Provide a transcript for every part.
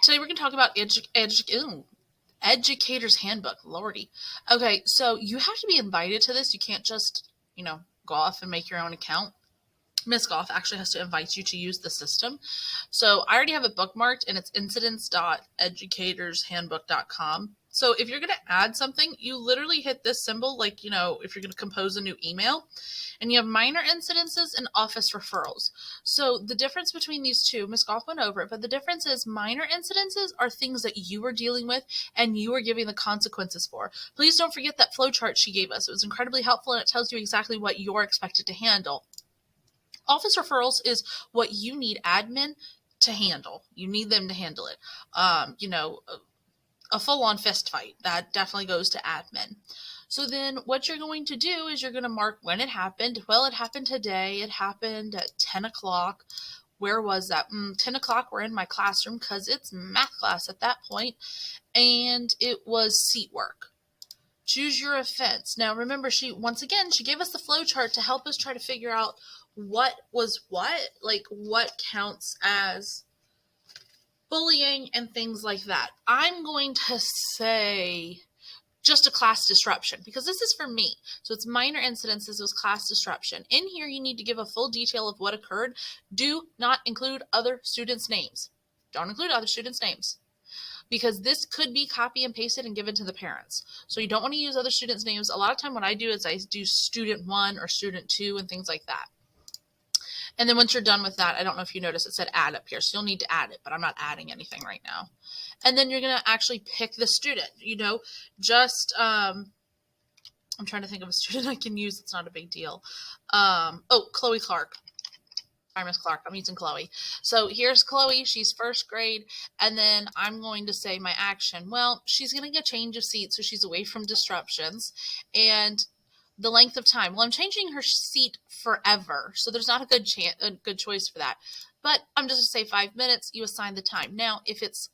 Today we're going to talk about Educator's Handbook. Lordy. Okay, so you have to be invited to this. You can't just, go off and make your own account. Miss Goff actually has to invite you to use the system. So I already have it bookmarked, and it's incidents.educatorshandbook.com. So if you're going to add something, you literally hit this symbol, like, if you're going to compose a new email, and you have minor incidences and office referrals. So the difference between these two, Ms. Goff went over it, but the difference is minor incidences are things that you are dealing with and you are giving the consequences for. Please don't forget that flowchart she gave us. It was incredibly helpful, and it tells you exactly what you're expected to handle. Office referrals is what you need admin to handle. You need them to handle it. A full-on fist fight, that definitely goes to admin. So then what you're going to do is you're going to mark when it happened. Well, it happened today. It happened at 10 o'clock. Where was that? 10 o'clock, we're in my classroom because it's math class at that point, and it was seat work. Choose your offense. Now, remember, she gave us the flow chart to help us try to figure out what was what, like what counts as bullying and things like that. I'm going to say just a class disruption because this is for me. So it's minor incidences, it was class disruption. In here, you need to give a full detail of what occurred. Do not include other students' names. Don't include other students' names, because this could be copy and pasted and given to the parents. So you don't want to use other students' names. A lot of time what I do is I do student 1 or student 2 and things like that. And then once you're done with that, I don't know if you noticed it said add up here, so you'll need to add it, but I'm not adding anything right now. And then you're going to actually pick the student, I'm trying to think of a student I can use. It's not a big deal. Chloe Clark. Sorry, Miss Clark. I'm using Chloe. So here's Chloe. She's first grade. And then I'm going to say my action. Well, she's getting a change of seat, so she's away from disruptions. And the length of time. Well, I'm changing her seat forever, so there's not a good choice for that. But I'm just going to say 5 minutes. You assign the time. Now, if it's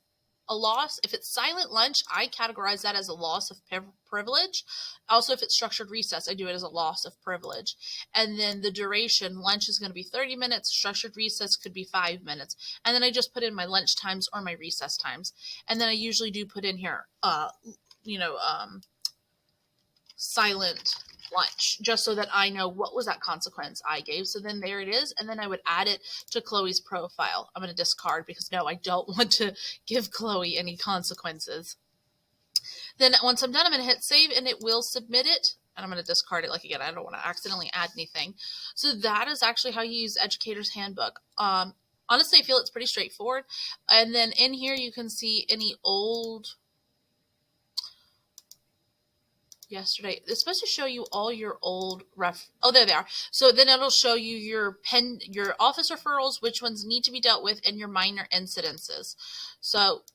a loss, if it's silent lunch, I categorize that as a loss of privilege. Also, if it's structured recess, I do it as a loss of privilege. And then the duration, lunch is going to be 30 minutes. Structured recess could be 5 minutes. And then I just put in my lunch times or my recess times. And then I usually do put in here, silent lunch, just so that I know what was that consequence I gave. So then there it is, and then I would add it to Chloe's profile. I'm going to discard because no, I don't want to give Chloe any consequences. Then once I'm done, I'm going to hit save, and it will submit it, and I'm going to discard it. Like, again, I don't want to accidentally add anything. So that is actually how you use Educator's Handbook. Honestly, I feel it's pretty straightforward. And then in here, you can see any old yesterday. It's supposed to show you all your old oh, there they are. So then it'll show you your office referrals, which ones need to be dealt with, and your minor incidences. So